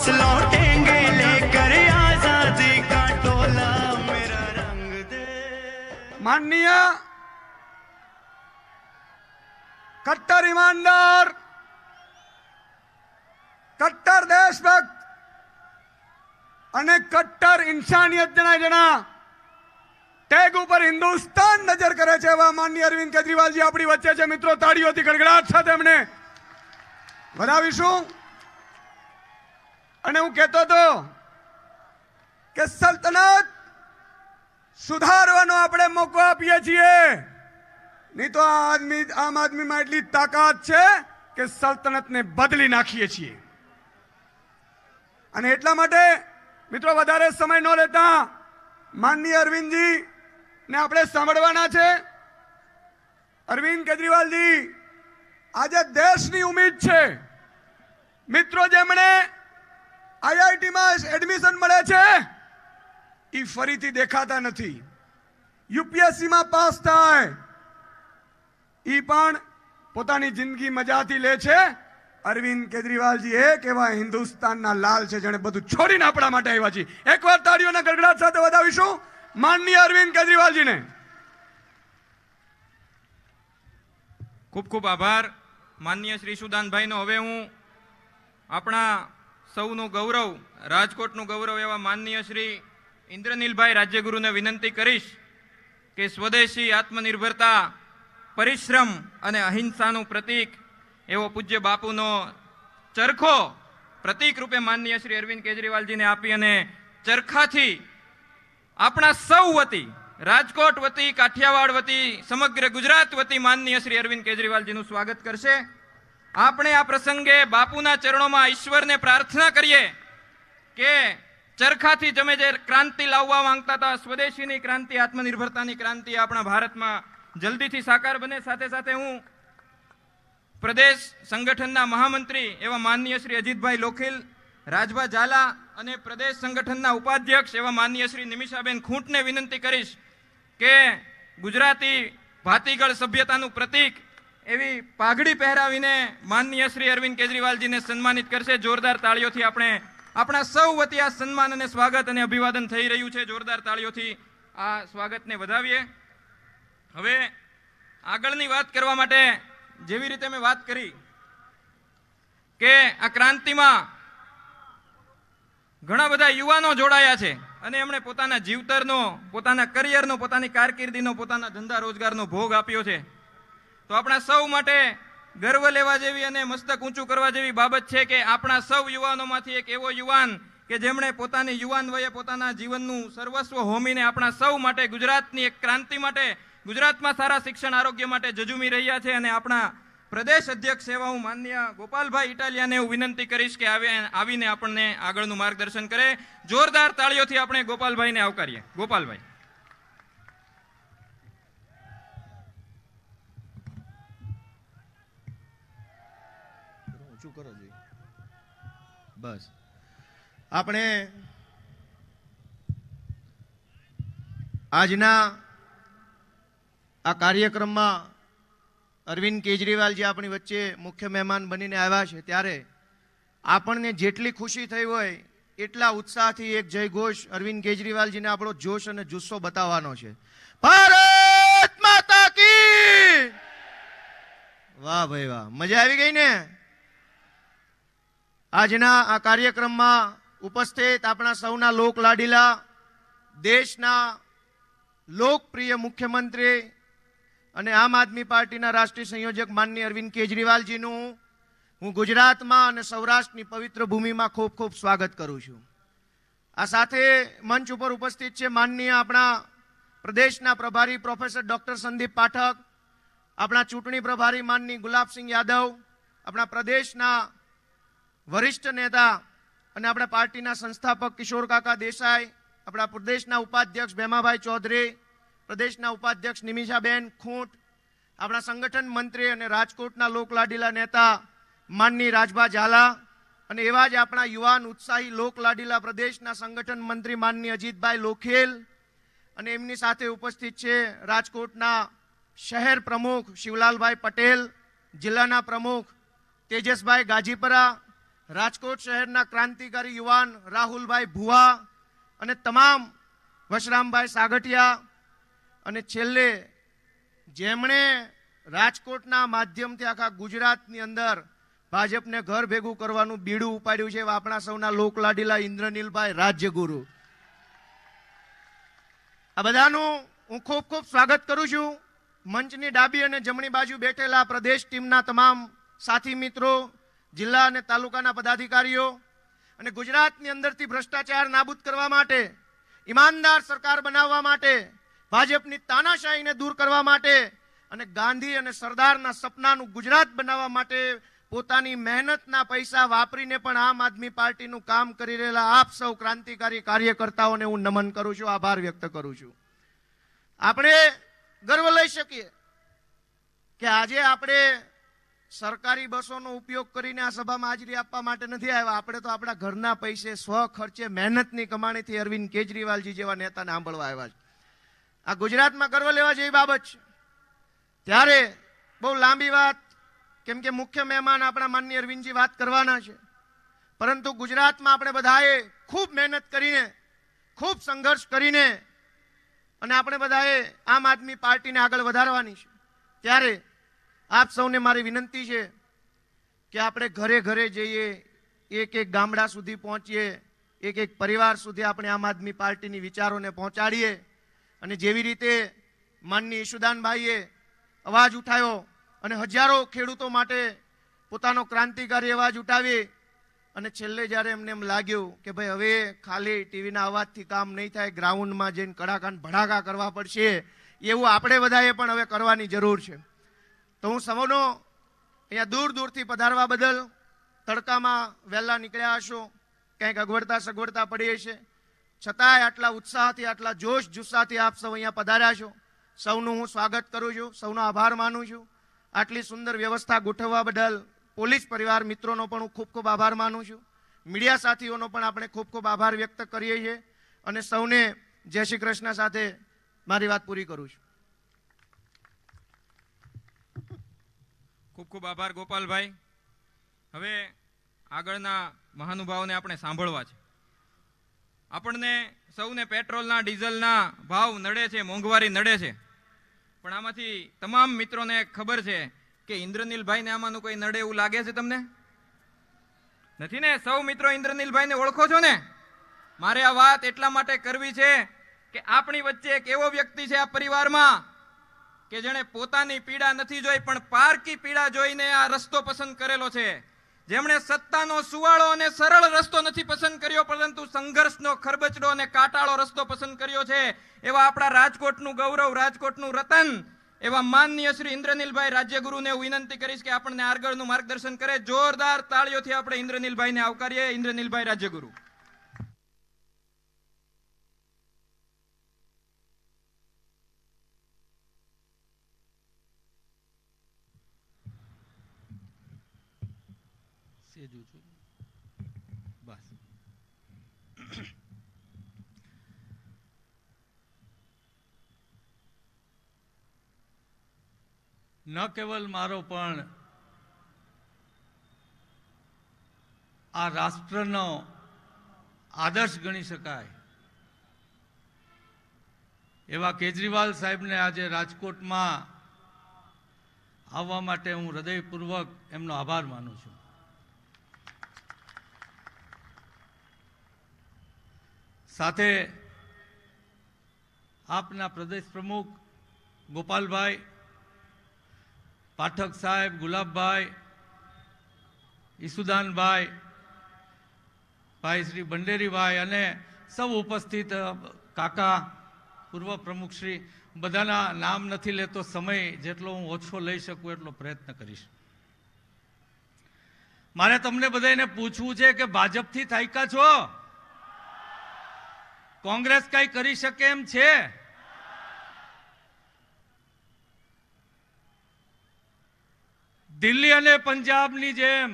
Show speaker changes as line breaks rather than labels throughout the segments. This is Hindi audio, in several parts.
वापस लौटेंगे लेकर आजादी का टोला मेरा रंग दे।
माननीय कट्टर ईमानदार, कट्टर देशभक्त અને કટ્ટર ઇન્સાનિયત જણા ટેગ ઉપર હિન્દુસ્તાન નજર કરે છે એવા માનનીય અરવિંદ કેજરીવાલજી આપણી વચ્ચે છે। મિત્રો, તાળીઓથી ગડગડાટ સાથે એમને વધાવીશું। અને હું કહેતો હતો કે સલ્તનત સુધારવાનો આપણે મોકો આપીએ છીએ, નહીં તો આમ આદમીમાં એટલી તાકાત છે કે સલ્તનતને બદલી નાખીએ છીએ। અને એટલા માટે મિત્રો વધારે સમય ન લેતા માનનીય અરવિંદજી ને આપણે સાંભળવાના છે। અરવિંદ કેજરીવાલજી આજે દેશની ઉમ્મીદ છે। મિત્રો, જેમણે આઈઆઈટીમાં એડમિશન મળે છે એ ફરીથી દેખાતા નથી। યુપીએસસીમાં પાસ થાય એ પણ પોતાની જિંદગી મજાથી લે છે। અરવિંદ કેજરીવાલજી એક એવા હિન્દુસ્તાનના લાલ છે જેણે બધું છોડીને આપણા માટે આવ્યા છે। એકવાર તાળીઓના ગડગડાટ સાથે વધાવીશું માનનીય અરવિંદ કેજરીવાલજીને।
ખૂબ ખૂબ આભાર માનનીય શ્રી સુદાનભાઈનો। હવે હું આપણા સૌનું ગૌરવ, રાજકોટનું ગૌરવ એવા માનનીય શ્રી ઇન્દ્રનીલભાઈ રાજ્યગુરુને વિનંતી કરીશ કે સ્વદેશી આત્મનિર્ભરતા, પરિશ્રમ અને અહિંસાનું પ્રતીક એવો પૂજ્ય બાપુનો ચરખો પ્રતીક રૂપે માનનીય શ્રી અરવિંદ કેજરીવાલજીને આપી અને ચરખાથી આપણા સૌ વતી, રાજકોટ વતી, કાઠિયાવાડ વતી, સમગ્ર ગુજરાત વતી માનનીય શ્રી અરવિંદ કેજરીવાલજીનું સ્વાગત કરશે। આપણે આ પ્રસંગે બાપુના ચરણોમાં ઈશ્વરને પ્રાર્થના કરીએ કે ચરખાથી તમે જે ક્રાંતિ લાવવા માંગતા હતા, સ્વદેશીની ક્રાંતિ, આત્મનિર્ભરતાની ક્રાંતિ આપણા ભારતમાં જલ્દીથી સાકાર બને। સાથે સાથે હું પ્રદેશ સંગઠનના મહામંત્રી એવા માનનીય શ્રી અજીતભાઈ લોખીલ, રાજભા ઝાલા અને પ્રદેશ સંગઠનના ઉપાધ્યક્ષ એવા માનનીય શ્રી નિમિષાબેન ખૂંટને વિનંતી કરીશ કે ગુજરાતી ભાતીગળ સભ્યતાનું પ્રતીક એવી પાઘડી પહેરાવીને માનનીય શ્રી અરવિંદ કેજરીવાલજીને સન્માનિત કરશે। જોરદાર તાળીઓથી આપણે આપણા સૌ વતી આ સન્માન અને સ્વાગત અને અભિવાદન થઈ રહ્યું છે। જોરદાર તાળીઓથી આ સ્વાગતને વધાવીએ। હવે આગળની વાત કરવા માટે જેવી રીતે મેં વાત કરી કે આ ક્રાંતિમાં ઘણા બધા યુવાનો જોડાયા છે અને એમણે પોતાના જીવતરનો, પોતાના કરિયરનો, પોતાની કારકિર્દીનો, પોતાના ધંધા રોજગારનો ભોગ આપ્યો છે। તો આપણા સૌ માટે ગર્વ લેવા જેવી અને મસ્તક ઊંચું કરવા જેવી બાબત છે કે આપણા સૌ યુવાનોમાંથી એક એવો યુવાન કે જેમણે પોતાની યુવાન વયે પોતાના જીવનનું સર્વસ્વ હોમીને આપણા સૌ માટે, ગુજરાતની એક ક્રાંતિ માટે, ગુજરાતમાં સારા શિક્ષણ, આરોગ્ય માટે જજુમી રહ્યા છે। અને આપણા પ્રદેશ અધ્યક્ષ એવા હું માનનીય ગોપાલભાઈ ઇટાલિયાને હું વિનંતી કરીશ કે આવીને આપણને આગળનું માર્ગદર્શન કરે। જોરદાર તાળીઓથી આપણે ગોપાલભાઈને આવકારીએ। ગોપાલભાઈ।
બસ આપણે આજના આ કાર્યક્રમમાં અરવિંદ કેજરીવાલજી આપણી વચ્ચે મુખ્ય મહેમાન બનીને આવ્યા છે ત્યારે આપણને જેટલી ખુશી થઈ હોય એટલા ઉત્સાહથી એક જય ઘોષ અરવિંદ કેજરીવાલજીને આપણો જોશ અને જુસ્સો બતાવવાનો છે। ભારત માતા કી! વાહ ભાઈ વાહ, મજા આવી ગઈ ને? આજના આ કાર્યક્રમમાં ઉપસ્થિત આપણા સૌના લોક લાડીલા, દેશના લોકપ્રિય મુખ્યમંત્રી અને આમ આદમી પાર્ટીના રાષ્ટ્રીય સંયોજક માનનીય અરવિંદ કેજરીવાલજીનું હું ગુજરાતમાં અને સૌરાષ્ટ્રની પવિત્ર ભૂમિમાં ખૂબ ખૂબ સ્વાગત કરું છું। આ સાથે મંચ ઉપર ઉપસ્થિત છે માનનીય આપણા પ્રદેશના પ્રભારી પ્રોફેસર ડોક્ટર સંદીપ પાઠક, આપણા ચૂંટણી પ્રભારી માનની ગુલાબસિંહ યાદવ, આપણા પ્રદેશના વરિષ્ઠ નેતા અને આપણા પાર્ટીના સંસ્થાપક કિશોર કાકા દેસાઈ, આપણા પ્રદેશના ઉપાધ્યક્ષ ભેમાભાઈ ચૌધરી, પ્રદેશના ઉપાધ્યક્ષ નિમિષાબેન ખૂંટ, આપણા સંગઠન મંત્રી અને રાજકોટના લોકલાડીલા નેતા માનની રાજભા ઝાલા અને એવા જ આપણા યુવાન ઉત્સાહી લોકલાડીલા પ્રદેશના સંગઠન મંત્રી માનની અજીતભાઈ લોખેલ અને એમની સાથે ઉપસ્થિત છે રાજકોટના શહેર પ્રમુખ શિવલાલભાઈ પટેલ, જિલ્લાના પ્રમુખ તેજસભાઈ ગાજીપરા, રાજકોટ શહેરના ક્રાંતિકારી યુવાન રાહુલભાઈ ભુવા અને તમામ વશરામભાઈ સાગઠિયા અને છેલ્લે જેમણે રાજકોટના માધ્યમથી આખા ગુજરાતની અંદર ભાજપને ઘર ભેગું કરવાનું બીડું ઉપાડ્યું છે એવા આપણા સૌના લોકલાડીલા ઇન્દ્રનીલભાઈ રાજ્યગુરુ, આ બધાનું હું ખૂબ ખૂબ સ્વાગત કરું છું. મંચની ડાબી અને જમણી બાજુ બેઠેલા પ્રદેશ ટીમના તમામ સાથી મિત્રો, જિલ્લા અને તાલુકાના પદાધિકારીઓ અને ગુજરાતની અંદરથી ભ્રષ્ટાચાર નાબૂદ કરવા માટે, ઈમાનદાર સરકાર બનાવવા માટે, ભાજપની તાનાશાહીને દૂર કરવા માટે અને ગાંધી અને સરદારના સપનાનું ગુજરાત બનાવવા માટે પોતાની મહેનતના પૈસા વાપરીને પણ આમ આદમી પાર્ટીનું કામ કરી રહેલા આપ સૌ ક્રાંતિકારી કાર્યકર્તાઓને હું નમન કરું છું, આભાર વ્યક્ત કરું છું. આપણે ગર્વ લઈ શકીએ કે આજે આપણે સરકારી બસોનો ઉપયોગ કરીને આ સભામાં હાજરી આપવા માટે નથી આવ્યા. આપણે તો આપણા ઘરના પૈસે સ્વ ખર્ચે મહેનતની કમાણીથી અરવિંદ કેજરીવાલજી જેવા નેતાને સાંભળવા આવ્યા છે. આ ગુજરાતમાં ગર્વ લેવા જેવી બાબત છે. ત્યારે બહુ લાંબી વાત, કેમ કે મુખ્ય મહેમાન આપણા માનનીય અરવિંદજી વાત કરવાના છે, પરંતુ ગુજરાતમાં આપણે બધાએ ખૂબ મહેનત કરીને, ખૂબ સંઘર્ષ કરીને અને આપણે બધાએ આમ આદમી પાર્ટીને આગળ વધારવાની છે. ત્યારે આપ સૌને મારી વિનંતી છે કે આપણે ઘરે ઘરે જઈએ, એક એક ગામડા સુધી પહોંચીએ, એક એક પરિવાર સુધી આપણે આમ આદમી પાર્ટીની વિચારોને પહોંચાડીએ અને જેવી રીતે માનનીય ઈશુદાનભાઈએ અવાજ ઉઠાવ્યો અને હજારો ખેડૂતો માટે પોતાનો ક્રાંતિકારી અવાજ ઉઠાવી અને છેલ્લે જ્યારે એમને એમ લાગ્યું કે ભાઈ હવે ખાલી ટીવીના અવાજથી કામ નહીં થાય, ગ્રાઉન્ડમાં જઈને કડાકાન ભડાકા કરવા પડશે, એવું આપણે બધાએ પણ હવે કરવાની જરૂર છે. તો હું સૌનો અહીંયા દૂર દૂરથી પધારવા બદલ, તડકામાં વહેલા નીકળ્યા હશો, કંઈક અગવડતા સગવડતા પડી હશે, છતાંય આટલા ઉત્સાહથી, આટલા જોશ જુસ્સાથી આપ સૌ અહીંયા પધાર્યા છો. સૌનું હું સ્વાગત કરું છું, સૌનો આભાર માનું છું. આટલી સુંદર વ્યવસ્થા ગોઠવવા બદલ પોલીસ પરિવાર મિત્રોનો પણ હું ખૂબ ખૂબ આભાર માનું છું. મીડિયા સાથીઓનો પણ આપણે ખૂબ ખૂબ આભાર વ્યક્ત કરીએ છીએ અને સૌને જય શ્રી કૃષ્ણ સાથે મારી વાત પૂરી કરું છું.
ખૂબ ખૂબ આભાર ગોપાલભાઈ. હવે આગળના મહાનુભાવોને આપણે સાંભળવા છે. આપણને સૌને પેટ્રોલના, ડીઝલના ભાવ નડે છે, મોંઘવારી નડે છે, પણ આમાંથી તમામ મિત્રોને ખબર છે કે ઇન્દ્રનીલભાઈને આમાંનું કોઈ નડે એવું લાગે છે? તમને નથી ને? સૌ મિત્રો ઇન્દ્રનીલભાઈને ઓળખો છો ને? મારે આ વાત એટલા માટે કરવી છે કે આપણી વચ્ચે એક એવો વ્યક્તિ છે આ પરિવારમાં કે જેણે પોતાની પીડા નથી જોઈ પણ પારકી પીડા જોઈને આ રસ્તો પસંદ કરેલો છે. જેમણે સત્તાનો સુવાળો અને સરળ રસ્તો નથી પસંદ કર્યો, પરંતુ સંઘર્ષનો ખરબચડો અને કાટાળો રસ્તો પસંદ કર્યો છે. એવા આપણા રાજકોટનું ગૌરવ, રાજકોટનું રતન એવા માનનીય શ્રી ઇન્દ્રનીલભાઈ રાજ્યગુરુને હું વિનંતી કરીશ કે આપણને આગળનું માર્ગદર્શન કરે. જોરદાર તાળીઓથી આપણે ઇન્દ્રનીલભાઈને આવકારીએ. ઇન્દ્રનીલભાઈ રાજ્યગુરુ.
ન કેવલ મારો પણ આ રાષ્ટ્રનો આદર્શ ગણી શકાય એવા કેજરીવાલ સાહેબને આજે રાજકોટમાં આવવા માટે હું હૃદયપૂર્વક એમનો આભાર માનું છું. સાથે આપના પ્રદેશ પ્રમુખ ગોપાલભાઈ, પાઠક સાહેબ, ગુલાબભાઈ, ઈસુદાનભાઈ, ભાઈ શ્રી ભંડેરીભાઈ અને સૌ ઉપસ્થિત કાકા, પૂર્વ પ્રમુખ શ્રી, બધાના નામ નથી લેતો, સમય જેટલો હું ઓછો લઈ શકું એટલો પ્રયત્ન કરીશ. મારે તમને બધાને પૂછવું છે કે ભાજપથી થાક્યા છો? કોંગ્રેસ કઈ કરી શકે એમ છે? દિલ્હી અને પંજાબની જેમ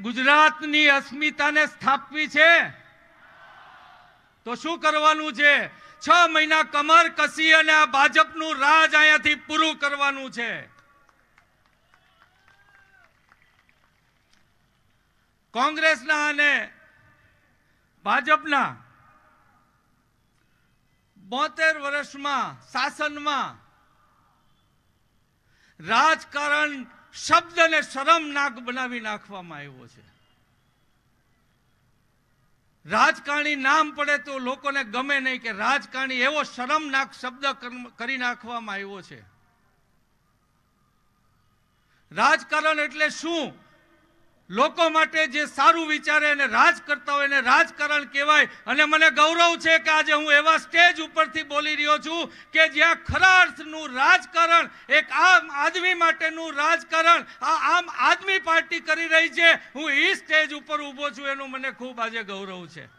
ગુજરાતની અસ્મિતાને સ્થાપવી છે તો શું કરવાનું છે? 6 મહિના કમર કસી અને આ ભાજપનું રાજ અહીંયાથી પૂરું કરવાનું છે. કોંગ્રેસના અને ભાજપના 72 વર્ષમાં શાસનમાં રાજકારણ શબ્દને શરમનાક બનાવી નાખવામાં આવ્યો છે. રાજકારણી નામ પડે તો લોકોને ગમે નહીં કે રાજકારણી એવો શરમનાક શબ્દ કરી નાખવામાં આવ્યો છે. રાજકારણ એટલે શું? લોકો માટે જે સારું વિચારે અને રાજ કરતા હોય એને રાજકારણ કહેવાય. અને મને ગૌરવ છે કે આજે હું એવા સ્ટેજ ઉપરથી બોલી રહ્યો છું કે જ્યાં ખરા અર્થનું રાજકારણ, એક આમ આદમી માટેનું રાજકારણ આ આમ આદમી પાર્ટી કરી રહી છે. હું એ સ્ટેજ ઉપર ઊભો છું એનું મને ખૂબ આજે ગૌરવ છે.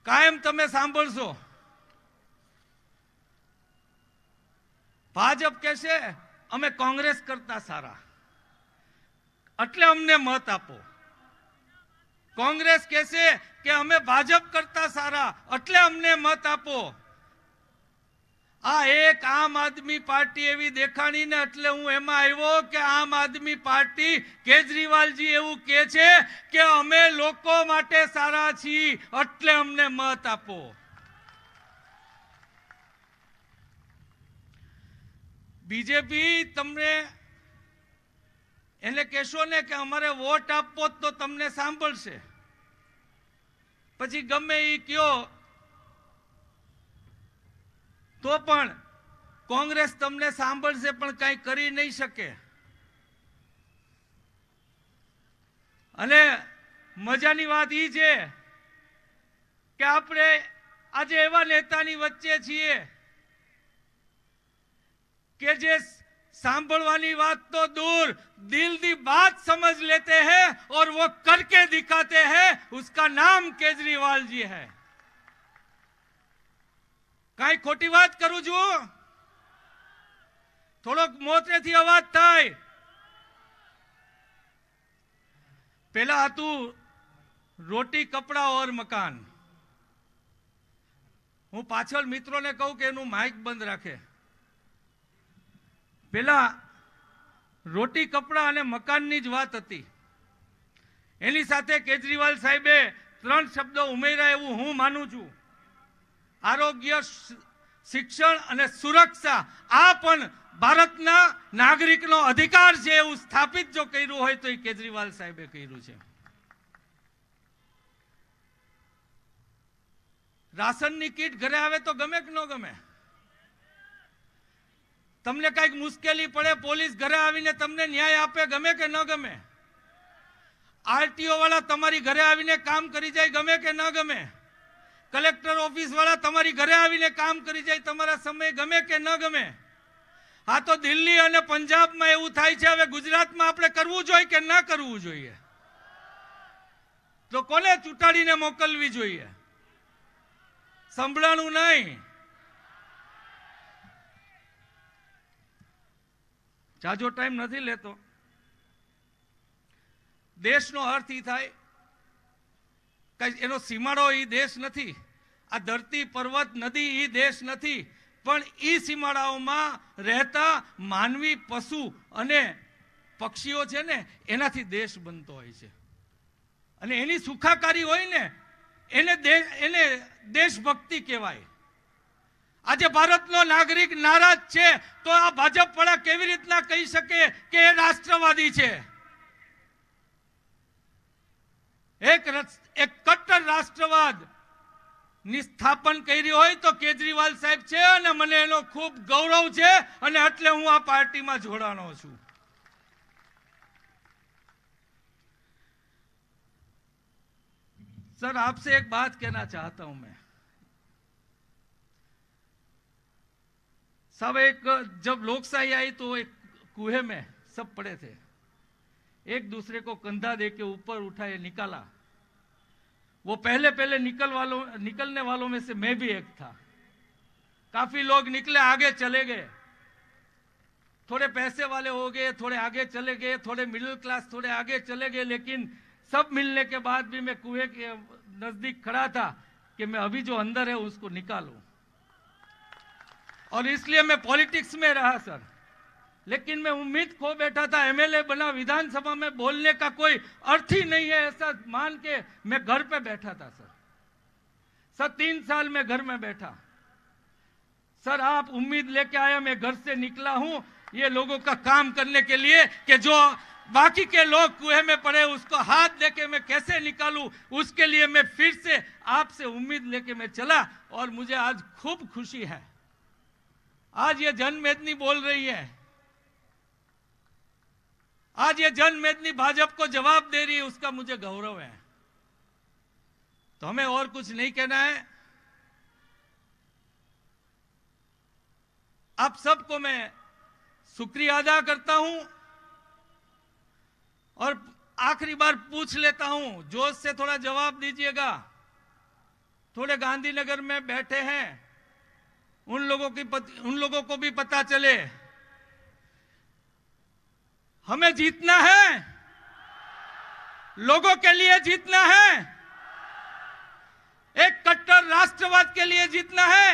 કાયમ તમે સાંભળશો ભાજપ કહેશે અમે કોંગ્રેસ કરતા સારા એટલે અમને મત આપો. કોંગ્રેસ કહેશે કે અમે ભાજપ કરતા સારા એટલે અમને મત આપો. આ એક આમ આદમી પાર્ટી એવી દેખાણી ને એટલે હું એમાં આવ્યો કે આમ આદમી પાર્ટી કેજરીવાલજી એવું કહે છે કે અમે લોકો માટે સારા છીએ એટલે અમને મત આપો. બીજેપી તમને એને કહેશો ને કે અમારે વોટ આપવો તો તમને સાંભળશે, પછી ગમે એ કયો તો પણ કોંગ્રેસ તમને સાંભળશે પણ કઈ કરી નહીં શકે. અને મજાની વાત એ છે કે આપણે આજે એવા નેતાની વચ્ચે છીએ कि जे सांभळवानी बात तो दूर दिल दी बात समझ लेते हैं और वो करके दिखाते हैं. उसका नाम केजरीवाल जी है. कई खोटी बात करूं છું? થોડોક મોતેથી અવાજ થાય. પેલા હતું રોટી કપડા ઓર મકાન. હું પાછળ મિત્રોને કહું કે એનું માઇક બંધ રાખે. પેલા રોટી કપડા અને મકાનની જ વાત હતી. એની સાથે કેજરીવાલ સાહેબે 3 શબ્દો ઉમેર્યા એવું હું માનું છું. આરોગ્ય, શિક્ષણ અને સુરક્ષા આ પણ ભારતના નાગરિકનો અધિકાર છે એવું સ્થાપિત જો કર્યું હોય તો એ કેજરીવાલ સાહેબે કર્યું છે. રાશનની કીટ ઘરે આવે તો ગમે કે ન ગમે? તમને કઈક મુશ્કેલી પડે પોલીસ ઘરે આવીને તમને ન્યાય આપે, ગમે કે ન ગમે? આરટીઓ વાળા તમારી ઘરે આવીને કામ કરી જાય, ગમે કે ન ગમે? કલેક્ટર ઓફિસ વાળા તમારી ઘરે આવીને કામ કરી જાય તમારા સમય, ગમે કે ન ગમે? હા તો દિલ્હી અને પંજાબમાં એવું થાય છે. હવે ગુજરાતમાં આપણે કરવું જોઈએ કે ના કરવું જોઈએ? તો કોને ચૂંટાડીને મોકલવી જોઈએ? સંભળાણું નહીં. જાજો ટાઈમ નથી લેતો. દેશનો અર્થ એ થાય કે એનો સીમાડો એ દેશ નથી. આ ધરતી, પર્વત, નદી એ દેશ નથી, પણ એ સીમાડાઓમાં રહેતા માનવી, પશુ અને પક્ષીઓ છે ને એનાથી દેશ બનતો હોય છે. અને એની સુખાકારી હોય ને એને દેશભક્તિ કહેવાય. આજે ભારતનો નાગરિક નારાજ છે તો આ ભાજપ વાળા કેવી રીતના કહી શકે કે એ રાષ્ટ્રવાદી છે? એક કટ્ટર રાષ્ટ્રવાદ ની સ્થાપન કરી હોય તો કેજરીવાલ સાહેબ છે અને મને એનો ખૂબ ગૌરવ છે અને એટલે હું આ પાર્ટીમાં જોડાણો છું. सर आपसे एक बात कहना चाहता हूं मैं. सब एक जब लोकशाही आई तो एक कुएं में सब पड़े थे, एक दूसरे को कंधा देके ऊपर उठाए निकाला. वो पहले निकलने वालों में से मैं भी एक था. काफी लोग निकले, आगे चले गए, थोड़े पैसे वाले हो गए, थोड़े आगे चले गए, थोड़े मिडिल क्लास थोड़े आगे चले गए. लेकिन सब मिलने के बाद भी मैं कुएं के नजदीक खड़ा था कि मैं अभी जो अंदर है उसको निकालूं. और इसलिए मैं पॉलिटिक्स में रहा सर. लेकिन मैं उम्मीद खो बैठा था, एमएलए बना विधानसभा में बोलने का कोई अर्थ ही नहीं है, ऐसा मान के मैं घर पे बैठा था सर 3 साल में घर में बैठा। सर आप उम्मीद लेके आया, मैं घर से निकला हूं ये लोगों का काम करने के लिए कि जो बाकी के लोग कुएं में पड़े उसको हाथ देके मैं कैसे निकालूं, उसके लिए मैं फिर से आपसे उम्मीद लेके मैं चला और मुझे आज खूब खुशी है। आज ये जनमेदनी बोल रही है, आज ये जनमेदनी भाजपा को जवाब दे रही है, उसका मुझे गौरव है। तो हमें और कुछ नहीं कहना है। आप सबको मैं शुक्रिया अदा करता हूं और आखिरी बार पूछ लेता हूं, जोश से थोड़ा जवाब दीजिएगा। थोड़े गांधीनगर में बैठे हैं, उन लोगों को भी पता चले हमें जीतना है, लोगों के लिए जीतना है, एक कट्टर राष्ट्रवाद के लिए जीतना है,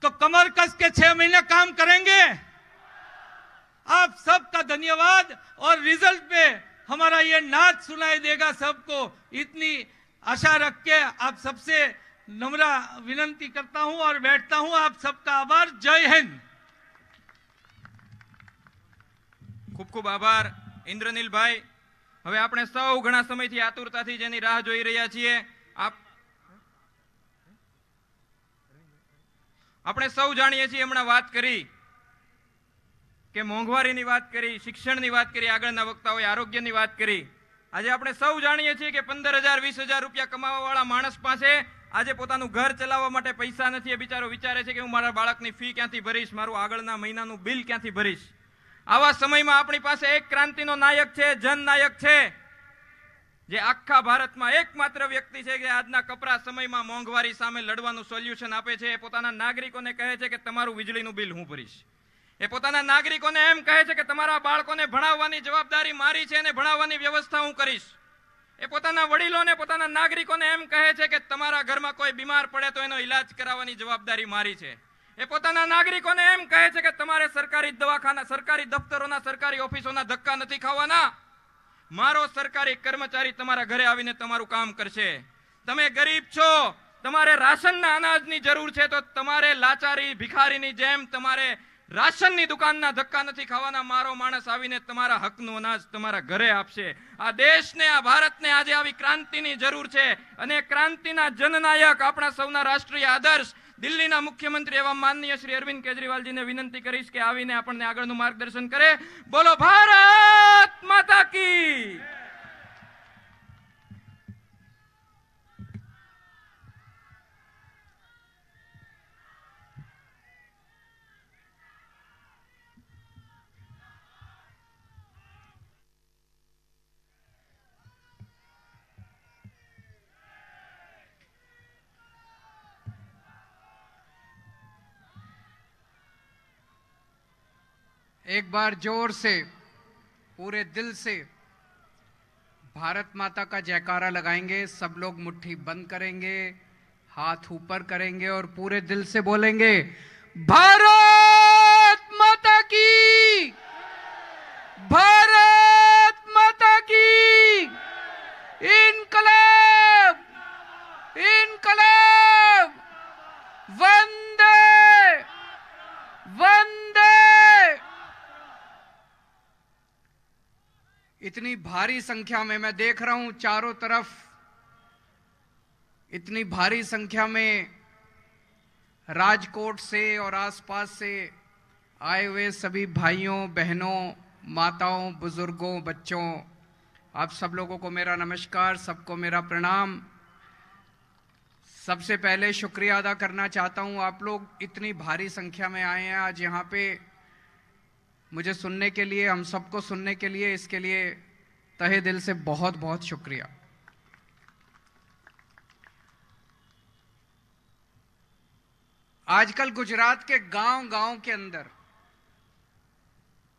तो कमर कस के 6 महीने काम करेंगे। आप सबका धन्यवाद और रिजल्ट पे हमारा ये नाच सुनाई देगा सबको, इतनी आशा रख के आप सबसे नम्र विनंती करता हूं और बैठता हूं। आप सबका आभार। जय हिंद।
खूब खूब आभार इंद्रनीलभाई। હવે આપણે સૌ ઘણા સમયથી આતુરતાથી જેની રાહ જોઈ રહ્યા છીએ, આપણે સૌ જાણીએ છીએ, હમણાં વાત કરી કે મોંઘવારીની વાત કરી, શિક્ષણની વાત કરી, આગળના વક્તાઓએ આરોગ્યની વાત કરી। આજે આપણે સૌ જાણીએ છીએ કે 15,000 20,000 રૂપિયા કમાવાવાળા માણસ પાસે આજે પોતાનું ઘર ચલાવવા માટે પૈસા નથી। એ બિચારો વિચારે છે કે હું મારા બાળકની ફી ક્યાંથી ભરીશ, મારું આગળના મહિનાનું બિલ ક્યાંથી ભરીશ। આવા સમયમાં આપણી પાસે એક ક્રાંતિનો નાયક છે, જનનાયક છે, જે આખા ભારતમાં એકમાત્ર વ્યક્તિ છે કે આજના કપરા સમયમાં મોંઘવારી સામે લડવાનું સોલ્યુશન આપે છે। એ પોતાના નાગરિકોને કહે છે કે તમારું વીજળીનું બિલ હું ભરીશ। એ પોતાના નાગરિકોને એમ કહે છે કે તમારા બાળકોને ભણાવવાની જવાબદારી મારી છે અને ભણાવવાની વ્યવસ્થા હું કરીશ। એ પોતાના વડીલોને, પોતાના નાગરિકોને એમ કહે છે કે તમારા ઘરમાં કોઈ બીમાર પડે તો એનો ઈલાજ કરાવવાની જવાબદારી મારી છે। એ પોતાના નાગરિકોને એમ કહે છે કે તમારે સરકારી દવાખાના, સરકારી દફતરોના, સરકારી ઓફિસોના ધક્કા નથી ખાવાના। મારો સરકારી કર્મચારી તમારા ઘરે આવીને તમારું કામ કરશે। તમે ગરીબ છો, તમારે રાશનના અનાજની જરૂર છે તો તમારે લાચારી ભિખારીની જેમ તમારે રાશનની દુકાનના ધક્કા નથી ખાવાના। મારો માણસ આવીને તમારા હકનું અનાજ તમારા ઘરે આપશે। આ દેશને, આ ભારતને આજે આવી ક્રાંતિની જરૂર છે અને ક્રાંતિના જનનાયક, આપણા સૌના રાષ્ટ્રીય આદર્શ દિલ્હીના મુખ્યમંત્રી એવા માનનીય શ્રી અરવિંદ કેજરીવાલજીને વિનંતી કરીશ કે આવીને આપણને આગળનું માર્ગદર્શન કરે। બોલો ભારત માતા કી।
एक बार जोर से, पूरे दिल से भारत माता का जयकारा लगाएंगे। सब लोग मुट्ठी बंद करेंगे, हाथ ऊपर करेंगे और पूरे दिल से बोलेंगे, भारत माता की, भारत माता की, इनकलाब, इनकलाब, वंदे वंदे। इतनी भारी संख्या में मैं देख रहा हूं चारों तरफ, इतनी भारी संख्या में राजकोट से और आसपास से आए हुए सभी भाइयों, बहनों, माताओं, बुजुर्गों, बच्चों, आप सब लोगों को मेरा नमस्कार, सबको मेरा प्रणाम। सबसे पहले शुक्रिया अदा करना चाहता हूं, आप लोग इतनी भारी संख्या में आए हैं आज यहाँ पे मुझे सुनने के लिए, हम सबको सुनने के लिए, इसके लिए तहे दिल से बहुत बहुत शुक्रिया। आजकल गुजरात के गांव-गांव के अंदर,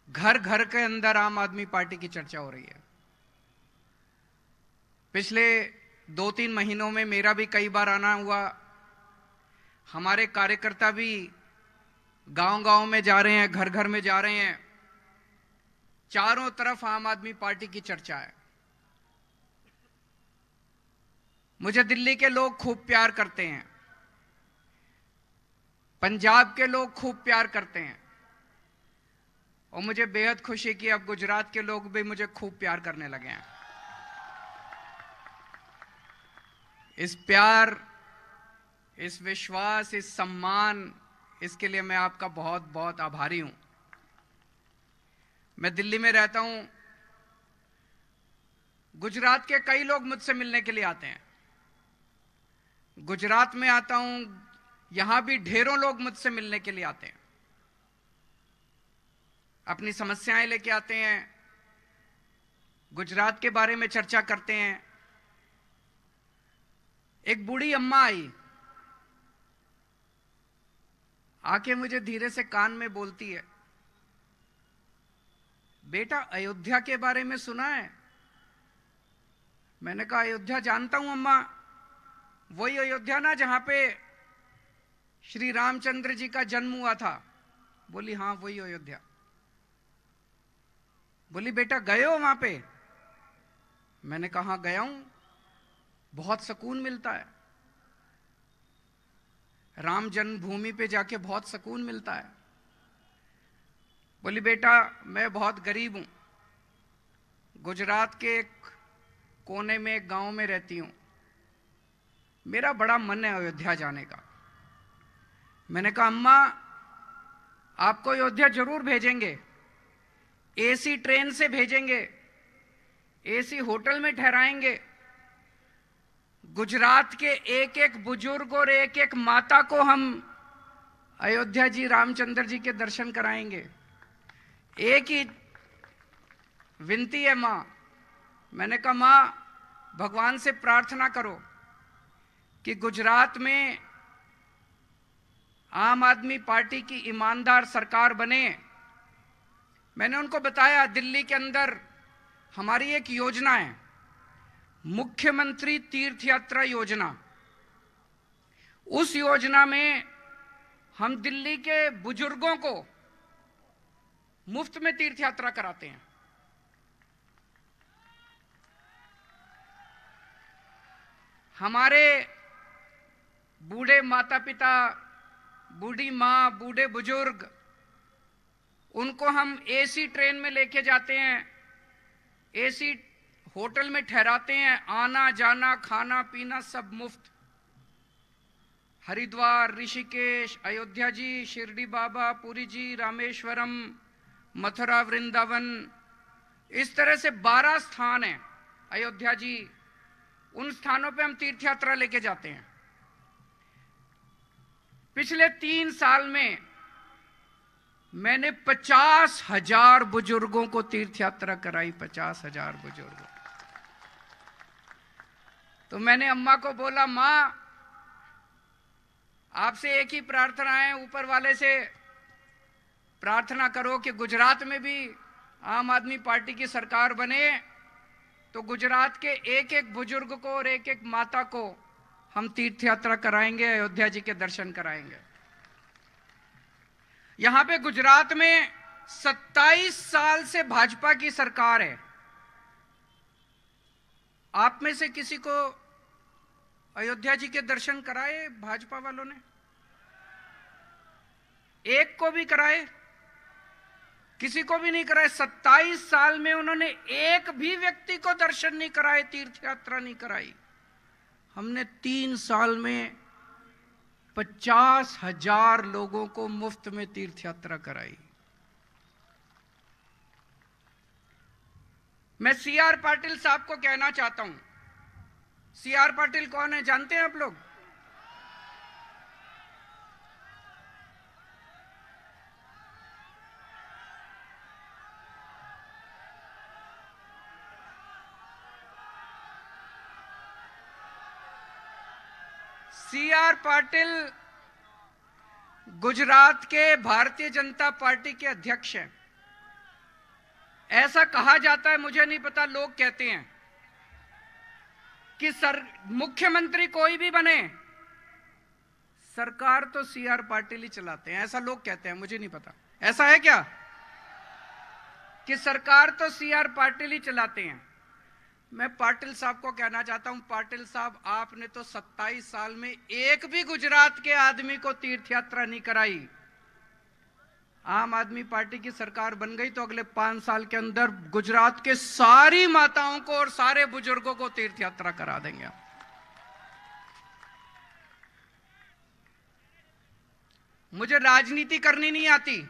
घर-घर के अंदर आम आदमी पार्टी की चर्चा हो रही है। पिछले 2-3 महीनों में मेरा भी कई बार आना हुआ, हमारे कार्यकर्ता भी गांव-गांव में जा रहे हैं, घर-घर में जा रहे हैं, चारों तरफ आम आदमी पार्टी की चर्चा है। मुझे दिल्ली के लोग खूब प्यार करते हैं, पंजाब के लोग खूब प्यार करते हैं, और मुझे बेहद खुशी कि अब गुजरात के लोग भी मुझे खूब प्यार करने लगे हैं। इस प्यार, इस विश्वास, इस सम्मान, इसके लिए मैं आपका बहुत बहुत आभारी हूं। मैं दिल्ली में रहता हूं, गुजरात के कई लोग मुझसे मिलने के लिए आते हैं। गुजरात में आता हूं, यहां भी ढेरों लोग मुझसे मिलने के लिए आते हैं, अपनी समस्याएं लेके आते हैं, गुजरात के बारे में चर्चा करते हैं। एक बूढ़ी अम्मा आई, आके मुझे धीरे से कान में बोलती है, बेटा अयोध्या के बारे में सुना है? मैंने कहा अयोध्या जानता हूं अम्मा, वही अयोध्या ना जहां पे श्री रामचंद्र जी का जन्म हुआ था? बोली हां वही अयोध्या। बोली बेटा गए हो वहां पे? मैंने कहा गया हूं, बहुत सुकून मिलता है, राम जन्मभूमि पे जाके बहुत सुकून मिलता है। बोली बेटा मैं बहुत गरीब हूं, गुजरात के एक कोने में एक गांव में रहती हूं, मेरा बड़ा मन है अयोध्या जाने का। मैंने कहा अम्मा आपको अयोध्या जरूर भेजेंगे, एसी ट्रेन से भेजेंगे, एसी होटल में ठहराएंगे, गुजरात के एक एक बुजुर्ग और एक एक माता को हम अयोध्या जी रामचंद्र जी के दर्शन कराएंगे। एक ही विनती है मां, मैंने कहा मां भगवान से प्रार्थना करो कि गुजरात में आम आदमी पार्टी की ईमानदार सरकार बने। मैंने उनको बताया दिल्ली के अंदर हमारी एक योजना है, मुख्यमंत्री तीर्थ यात्रा योजना। उस योजना में हम दिल्ली के बुजुर्गों को मुफ्त में तीर्थ यात्रा कराते हैं। हमारे बूढ़े माता पिता, बूढ़ी मां, बूढ़े बुजुर्ग, उनको हम एसी ट्रेन में लेके जाते हैं, एसी होटल में ठहराते हैं, आना जाना खाना पीना सब मुफ्त। हरिद्वार, ऋषिकेश, अयोध्या जी, शिरडी बाबा, पुरी जी, रामेश्वरम, मथुरा, वृंदावन, इस तरह से 12 स्थान हैं अयोध्या जी। उन स्थानों पे हम तीर्थ यात्रा लेके जाते हैं। पिछले 3 साल में मैंने 50,000 बुजुर्गों को तीर्थ यात्रा कराई, 50,000 बुजुर्गों। तो मैंने अम्मा को बोला मां आपसे एक ही प्रार्थना है, ऊपर वाले से प्रार्थना करो कि गुजरात में भी आम आदमी पार्टी की सरकार बने, तो गुजरात के एक एक बुजुर्ग को और एक एक माता को हम तीर्थ यात्रा कराएंगे, अयोध्या जी के दर्शन कराएंगे। यहां पे गुजरात में 27 साल से भाजपा की सरकार है। आप में से किसी को अयोध्या जी के दर्शन कराए भाजपा वालों ने? एक को भी कराए? किसी को भी नहीं कराए। 27 साल में उन्होंने एक भी व्यक्ति को दर्शन नहीं कराए, तीर्थ यात्रा नहीं कराई। हमने 3 साल में 50,000 लोगों को मुफ्त में तीर्थ यात्रा कराई। मैं सीआर पाटिल साहब को कहना चाहता हूं, सीआर पाटिल कौन है जानते हैं आप लोग? सीआर पाटिल गुजरात के भारतीय जनता पार्टी के अध्यक्ष हैं। ऐसा कहा जाता है, मुझे नहीं पता, लोग कहते हैं कि मुख्यमंत्री कोई भी बने, सरकार तो सीआर पाटिल ही चलाते हैं, ऐसा लोग कहते हैं, मुझे नहीं पता ऐसा है क्या कि सरकार तो सीआर पाटिल ही चलाते हैं। मैं पाटिल साहब को कहना चाहता हूं, पाटिल साहब आपने तो 27 साल में एक भी गुजरात के आदमी को तीर्थ यात्रा नहीं कराई। आम आदमी पार्टी की सरकार बन गई तो अगले 5 साल के अंदर गुजरात के सारी माताओं को और सारे बुजुर्गों को तीर्थ यात्रा करा देंगे। मुझे राजनीति करनी नहीं आती,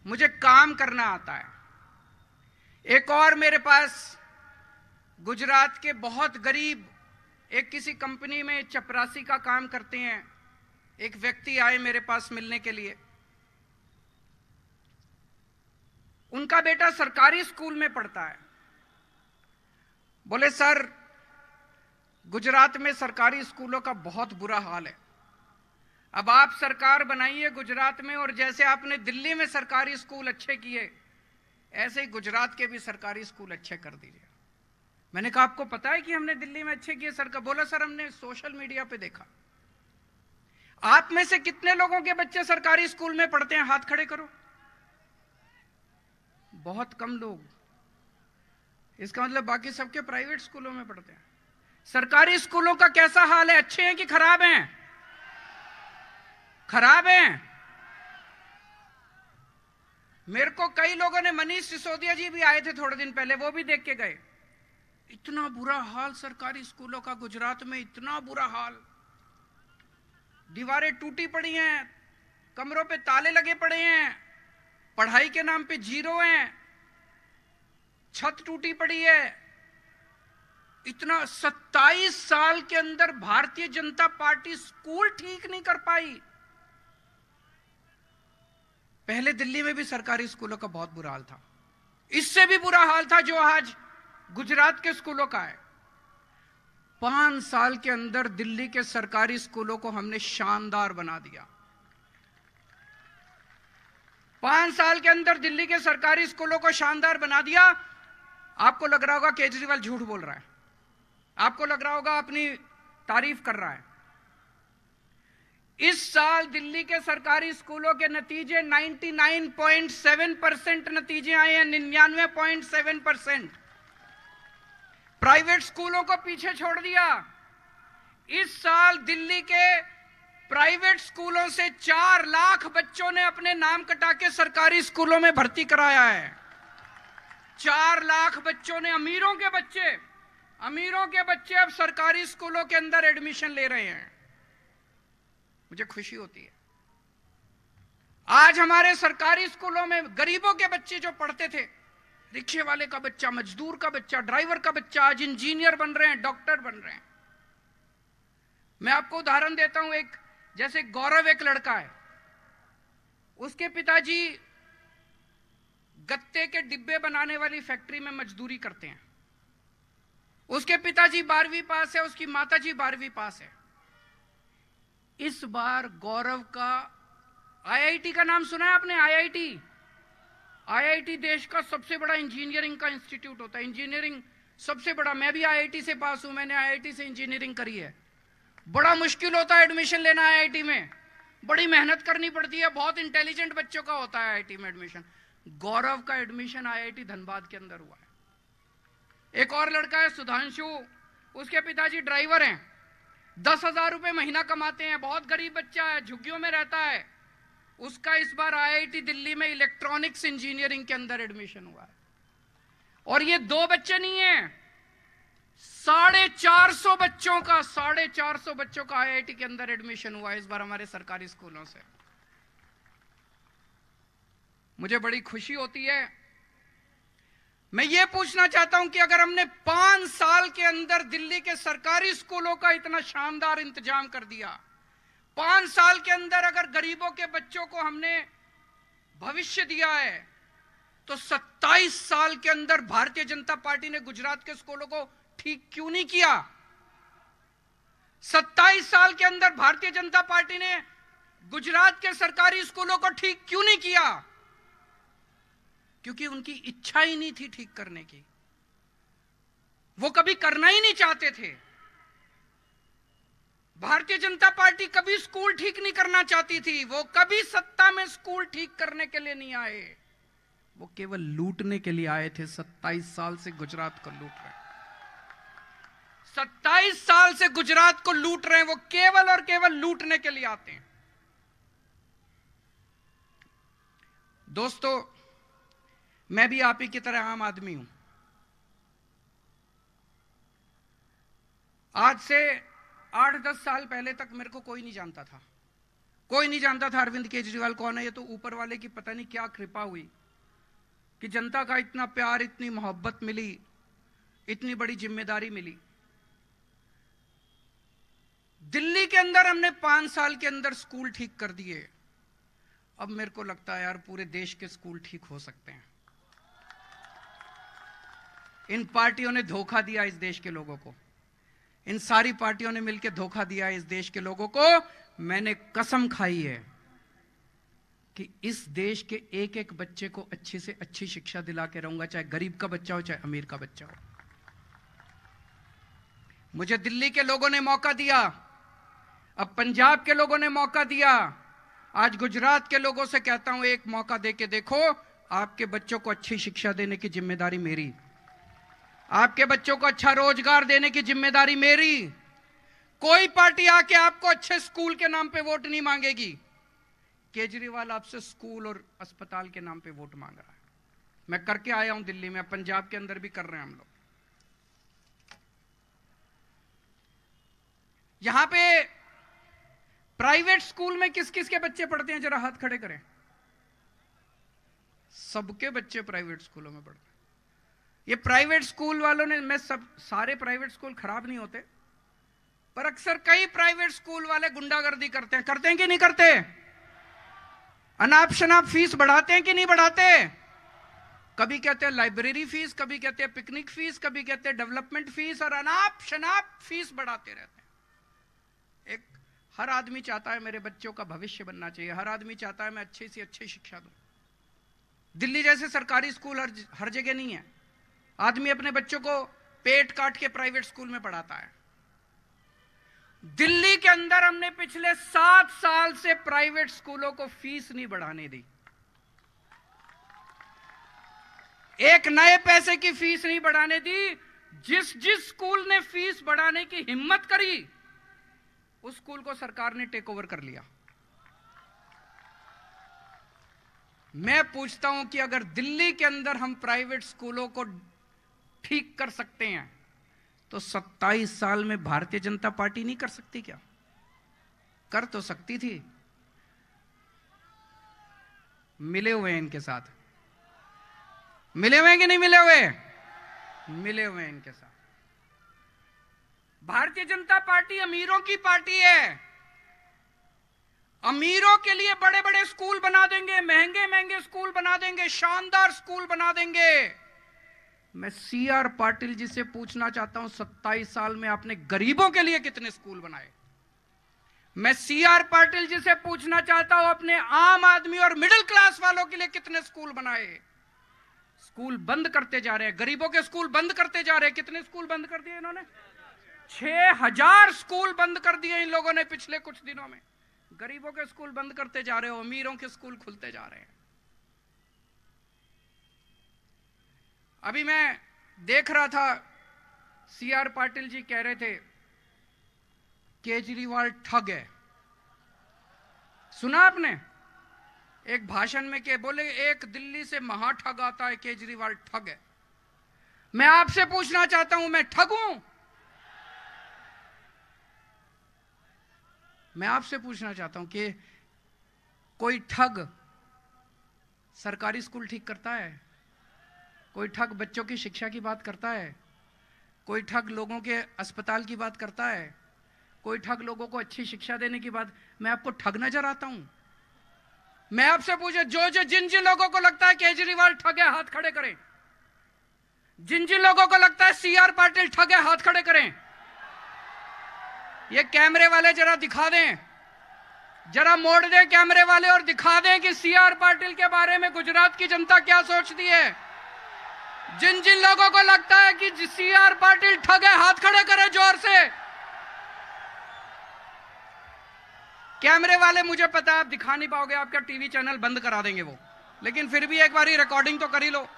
मुझे काम करना आता है। एक और मेरे पास गुजरात के बहुत गरीब एक किसी कंपनी में चपरासी का काम करते हैं, एक व्यक्ति आए मेरे पास मिलने के लिए। उनका बेटा सरकारी स्कूल में पढ़ता है। बोले सर, गुजरात में सरकारी स्कूलों का बहुत बुरा हाल है। अब आप सरकार बनाइए गुजरात में, और जैसे आपने दिल्ली में सरकारी स्कूल अच्छे किए, ऐसे ही गुजरात के भी सरकारी स्कूल अच्छे कर दीजिए। मैंने कहा आपको पता है कि हमने दिल्ली में अच्छे किए सरकार? बोला सर हमने सोशल मीडिया पे देखा। आप में से कितने लोगों के बच्चे सरकारी स्कूल में पढ़ते हैं? हाथ खड़े करो। बहुत कम लोग। इसका मतलब बाकी सबके प्राइवेट स्कूलों में पढ़ते हैं। सरकारी स्कूलों का कैसा हाल है? अच्छे हैं कि खराब हैं? खराब हैं। मेरे को कई लोगों ने, मनीष सिसोदिया जी भी आए थे थोड़े दिन पहले, वो भी देख के गए। इतना बुरा हाल सरकारी स्कूलों का गुजरात में, इतना बुरा हाल। दीवारें टूटी पड़ी हैं, कमरों पे ताले लगे पड़े हैं, पढ़ाई के नाम पे 0 हैं, छत टूटी पड़ी है। इतना 27 साल के अंदर भारतीय जनता पार्टी स्कूल ठीक नहीं कर पाई। पहले दिल्ली में भी सरकारी स्कूलों का बहुत बुरा हाल था, इससे भी बुरा हाल था जो आज गुजरात के स्कूलों का है। 5 साल के अंदर दिल्ली के सरकारी स्कूलों को हमने शानदार बना दिया। 5 साल के अंदर दिल्ली के सरकारी स्कूलों को शानदार बना दिया। आपको लग रहा होगा केजरीवाल झूठ बोल रहा है, आपको लग रहा होगा अपनी तारीफ कर रहा है। इस साल दिल्ली के सरकारी स्कूलों के नतीजे 99.7% नतीजे आए हैं, 99.7%। प्राइवेट स्कूलों को पीछे छोड़ दिया। इस साल दिल्ली के प्राइवेट स्कूलों से 4 लाख बच्चों ने अपने नाम कटा के सरकारी स्कूलों में भर्ती कराया है। 4 लाख बच्चों ने, अमीरों के बच्चे अब सरकारी स्कूलों के अंदर एडमिशन ले रहे हैं। मुझे खुशी होती है। आज हमारे सरकारी स्कूलों में गरीबों के बच्चे जो पढ़ते थे, रिक्शे वाले का बच्चा, मजदूर का बच्चा, ड्राइवर का बच्चा, आज इंजीनियर बन रहे हैं, डॉक्टर बन रहे हैं। मैं आपको उदाहरण देता हूं। एक जैसे गौरव एक लड़का है, उसके पिताजी गत्ते के डिब्बे बनाने वाली फैक्ट्री में मजदूरी करते हैं। उसके पिताजी 12वीं पास है, उसकी माताजी 12वीं पास है। इस बार गौरव का आईआईटी का नाम सुना है आपने? आईआईटी देश का सबसे बड़ा इंजीनियरिंग का इंस्टीट्यूट होता है। इंजीनियरिंग सबसे बड़ा। मैं भी आईआईटी से पास हूं, मैंने आईआईटी से इंजीनियरिंग करी है। बड़ा मुश्किल होता है एडमिशन लेना आईआईटी में, बड़ी मेहनत करनी पड़ती है, बहुत इंटेलिजेंट बच्चों का होता है आईआईटी में एडमिशन। गौरव का एडमिशन आईआईटी धनबाद के अंदर हुआ है। एक और लड़का है सुधांशु, उसके पिताजी ड्राइवर हैं, 10,000 रुपए महीना कमाते हैं, बहुत गरीब बच्चा है, झुग्गियों में रहता है। उसका इस बार आईआईटी दिल्ली में इलेक्ट्रॉनिक्स इंजीनियरिंग के अंदर एडमिशन हुआ है। और ये 2 बच्चे नहीं है, 450 बच्चों का आईआईटी के अंदर एडमिशन हुआ है इस बार हमारे सरकारी स्कूलों से। मुझे बड़ी खुशी होती है। मैं ये पूछना चाहता हूं कि अगर हमने 5 साल के अंदर दिल्ली के सरकारी स्कूलों का इतना शानदार इंतजाम कर दिया, 5 साल के अंदर अगर गरीबों के बच्चों को हमने भविष्य दिया है, तो 27 साल के अंदर भारतीय जनता पार्टी ने गुजरात के स्कूलों को ठीक क्यों नहीं किया? 27 साल के अंदर भारतीय जनता पार्टी ने गुजरात के सरकारी स्कूलों को ठीक क्यों नहीं किया? क्योंकि उनकी इच्छा ही नहीं थी ठीक करने की, वो कभी करना ही नहीं चाहते थे। भारतीय जनता पार्टी कभी स्कूल ठीक नहीं करना चाहती थी। वो कभी सत्ता में स्कूल ठीक करने के लिए नहीं आए, वो केवल लूटने के लिए आए थे। 27 साल से गुजरात को लूट रहे हैं, 27 साल से गुजरात को लूट रहे हैं। वो केवल और केवल लूटने के लिए आते हैं। दोस्तों, मैं भी आप ही की तरह आम आदमी हूं। आज से 8-10 साल पहले तक मेरे को कोई नहीं जानता था। कोई नहीं जानता था अरविंद केजरीवाल कौन है। ये तो ऊपर वाले की पता नहीं क्या कृपा हुई कि जनता का इतना प्यार, इतनी मोहब्बत मिली, इतनी बड़ी जिम्मेदारी मिली। दिल्ली के अंदर हमने 5 साल के अंदर स्कूल ठीक कर दिए। अब मेरे को लगता है यार पूरे देश के स्कूल ठीक हो सकते हैं। इन पार्टियों ने धोखा दिया इस देश के लोगों को। इन सारी पार्टियों ने मिलकर धोखा दिया इस देश के लोगों को। मैंने कसम खाई है कि इस देश के एक एक बच्चे को अच्छी से अच्छी शिक्षा दिला के रहूंगा, चाहे गरीब का बच्चा हो चाहे अमीर का बच्चा हो। मुझे दिल्ली के लोगों ने मौका दिया, अब पंजाब के लोगों ने मौका दिया, आज गुजरात के लोगों से कहता हूं एक मौका देके देखो। आपके बच्चों को अच्छी शिक्षा देने की जिम्मेदारी मेरी, आपके बच्चों को अच्छा रोजगार देने की जिम्मेदारी मेरी। कोई पार्टी आके आपको अच्छे स्कूल के नाम पे वोट नहीं मांगेगी। केजरीवाल आपसे स्कूल और अस्पताल के नाम पे वोट मांग रहा है। मैं करके आया हूं दिल्ली में, पंजाब के अंदर भी कर रहे हैं हम लोग। यहां पे प्राइवेट स्कूल में किस किस के बच्चे पढ़ते हैं, जरा हाथ खड़े करें। सबके बच्चे प्राइवेट स्कूलों में पढ़ते हैं। ये प्राइवेट स्कूल वालों ने, मैं सारे प्राइवेट स्कूल खराब नहीं होते, पर अक्सर कई प्राइवेट स्कूल वाले गुंडागर्दी करते हैं कि नहीं करते? अनाप शनाप फीस बढ़ाते हैं कि नहीं बढ़ाते? कभी कहते हैं लाइब्रेरी फीस, कभी कहते हैं पिकनिक फीस, कभी कहते हैं डेवलपमेंट फीस, और अनाप शनाप फीस बढ़ाते रहते हैं। एक हर आदमी चाहता है मेरे बच्चों का भविष्य बनना चाहिए, हर आदमी चाहता है मैं अच्छी से अच्छी शिक्षा दूं। दिल्ली जैसे सरकारी स्कूल हर जगह नहीं है। आदमी अपने बच्चों को पेट काट के प्राइवेट स्कूल में पढ़ाता है। दिल्ली के अंदर हमने पिछले 7 साल से प्राइवेट स्कूलों को फीस नहीं बढ़ाने दी। एक नए पैसे की फीस नहीं बढ़ाने दी। जिस स्कूल ने फीस बढ़ाने की हिम्मत करी, उस स्कूल को सरकार ने टेक ओवर कर लिया। मैं पूछता हूं कि अगर दिल्ली के अंदर हम प्राइवेट स्कूलों को ठीक कर सकते हैं, तो 27 साल में भारतीय जनता पार्टी नहीं कर सकती क्या? कर तो सकती थी। मिले हुए हैं इनके साथ, मिले हुए हैं कि नहीं मिले हुए? मिले हुए हैं इनके साथ। भारतीय जनता पार्टी अमीरों की पार्टी है। अमीरों के लिए बड़े बड़े स्कूल बना देंगे, महंगे महंगे स्कूल बना देंगे, शानदार स्कूल बना देंगे। मैं CR पाटिल जी से पूछना चाहता हूं, 27 साल में आपने गरीबों के लिए कितने स्कूल बनाए? मैं CR पाटिल जी से पूछना चाहता हूं, अपने आम आदमी और मिडिल क्लास वालों के लिए कितने स्कूल बनाए? स्कूल बंद करते जा रहे हैं, गरीबों के स्कूल बंद करते जा रहे हैं। कितने स्कूल बंद कर दिए इन्होंने? 6000 स्कूल बंद कर दिए इन लोगों ने पिछले कुछ दिनों में। गरीबों के स्कूल बंद करते जा रहे हो, अमीरों के स्कूल खुलते जा रहे हैं। अभी मैं देख रहा था, CR पाटिल जी कह रहे थे केजरीवाल ठग है। सुना आपने? एक भाषण में के बोले एक दिल्ली से महाठग आता है, केजरीवाल ठग है। मैं आपसे पूछना चाहता हूं, मैं ठग हूं? मैं आपसे पूछना चाहता हूं कि कोई ठग सरकारी स्कूल ठीक करता है? कोई ठग बच्चों की शिक्षा की बात करता है? कोई ठग लोगों के अस्पताल की बात करता है? कोई ठग लोगों को अच्छी शिक्षा देने की बात? मैं आपको ठग नजर आता हूं? मैं आपसे पूछे, जिन जिन लोगों को लगता है केजरीवाल ठग है, हाथ खड़े करें। जिन जिन लोगों को लगता है CR पाटिल ठग है, हाथ खड़े करें। ये कैमरे वाले जरा दिखा दें, जरा मोड़ दें कैमरे वाले और दिखा दें कि CR पाटिल के बारे में गुजरात की जनता क्या सोचती है। जिन जिन लोगों को लगता है कि CR पाटिल ठग है, हाथ खड़े करें जोर से। कैमरे वाले मुझे पता है आप दिखा नहीं पाओगे, आपका टीवी चैनल बंद करा देंगे वो, लेकिन फिर भी एक बारी रिकॉर्डिंग तो कर ही लो।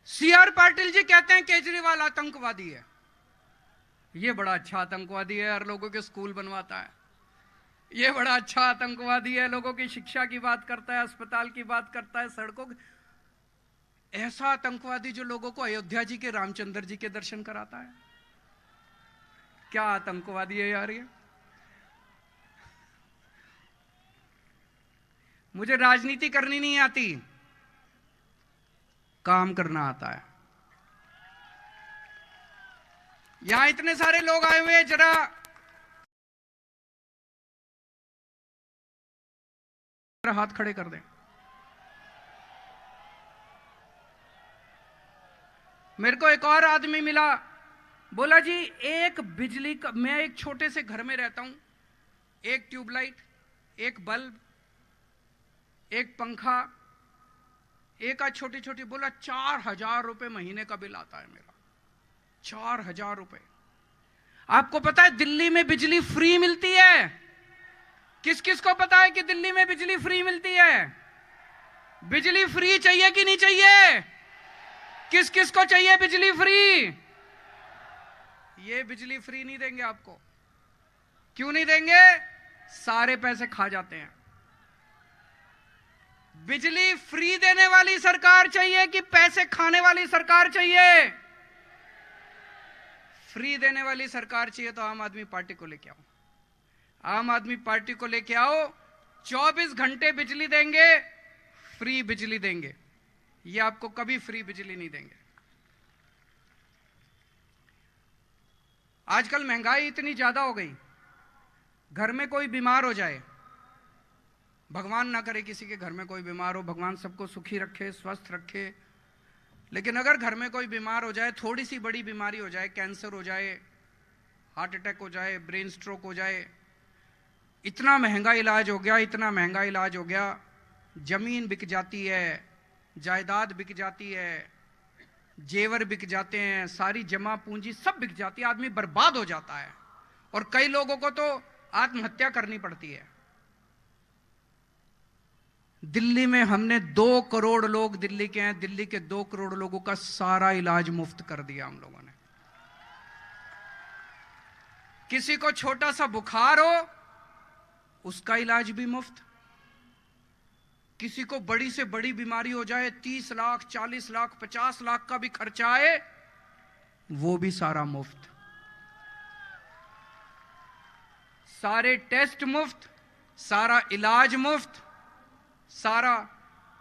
सीआर पाटिल जी कहते हैं केजरीवाल आतंकवादी है। ये बड़ा अच्छा आतंकवादी है, हर लोगों के स्कूल बनवाता है। ये बड़ा अच्छा आतंकवादी है, लोगों की शिक्षा की बात करता है, अस्पताल की बात करता है, सड़कों की। ऐसा आतंकवादी जो लोगों को अयोध्या जी के रामचंद्र जी के दर्शन कराता है, क्या आतंकवादी है यार ये। मुझे राजनीति करनी नहीं आती, काम करना आता है। यहां इतने सारे लोग आए हुए हैं, जरा हाथ खड़े कर दें। मेरे को एक और आदमी मिला, बोला जी एक बिजली का, मैं एक छोटे से घर में रहता हूं, एक ट्यूबलाइट, एक बल्ब, एक पंखा, एक आज छोटी छोटी, बोला 4,000 रुपए महीने का बिल आता है मेरा, 4,000 रुपए। आपको पता है दिल्ली में बिजली फ्री मिलती है? किस किस को पता है कि दिल्ली में बिजली फ्री मिलती है? बिजली फ्री चाहिए कि नहीं चाहिए? किस किस को चाहिए बिजली फ्री? ये बिजली फ्री नहीं देंगे आपको। क्यों नहीं देंगे? सारे पैसे खा जाते हैं। बिजली फ्री देने वाली सरकार चाहिए कि पैसे खाने वाली सरकार चाहिए? फ्री देने वाली सरकार चाहिए तो आम आदमी पार्टी को लेके आओ। आम आदमी पार्टी को लेके आओ, 24 घंटे बिजली देंगे, फ्री बिजली देंगे। ये आपको कभी फ्री बिजली नहीं देंगे। आजकल महंगाई इतनी ज्यादा हो गई, घर में कोई बीमार हो जाए, भगवान ना करे किसी के घर में कोई बीमार हो, भगवान सबको सुखी रखे, स्वस्थ रखे, लेकिन अगर घर में कोई बीमार हो जाए, थोड़ी सी बड़ी बीमारी हो जाए, कैंसर हो जाए, हार्ट अटैक हो जाए, ब्रेन स्ट्रोक हो जाए, इतना महंगा इलाज हो गया, इतना महंगा इलाज हो गया, जमीन बिक जाती है, जायदाद बिक जाती है, जेवर बिक जाते हैं, सारी जमा पूंजी सब बिक जाती है, आदमी बर्बाद हो जाता है। और कई लोगों को तो आत्महत्या करनी पड़ती है। दिल्ली में हमने 2 करोड़ लोग दिल्ली के हैं, दिल्ली के 2 करोड़ लोगों का सारा इलाज मुफ्त कर दिया हम लोगों ने। किसी को छोटा सा बुखार हो, उसका इलाज भी मुफ्त। किसी को बड़ी से बड़ी बीमारी हो जाए, 30 लाख, 40 लाख, 50 लाख का भी खर्चा आए, वो भी सारा मुफ्त। सारे टेस्ट मुफ्त, सारा इलाज मुफ्त, सारा।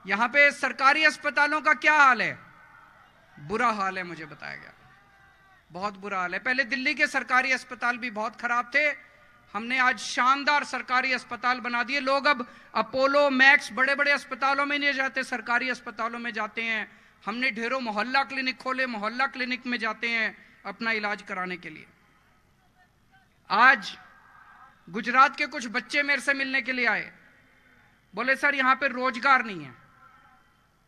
यहां पे सरकारी अस्पतालों का क्या हाल है? बुरा हाल है, मुझे बताया गया, बहुत बुरा हाल है। पहले दिल्ली के सरकारी अस्पताल भी बहुत खराब थे, हमने आज शानदार सरकारी अस्पताल बना दिए। लोग अब अपोलो, मैक्स, बड़े बड़े अस्पतालों में नहीं जाते, सरकारी अस्पतालों में जाते हैं। हमने ढेरों मोहल्ला क्लिनिक खोले, मोहल्ला क्लिनिक में जाते हैं अपना इलाज कराने के लिए। आज गुजरात के कुछ बच्चे मेरे से मिलने के लिए आए, बोले सर यहां पे रोजगार नहीं है,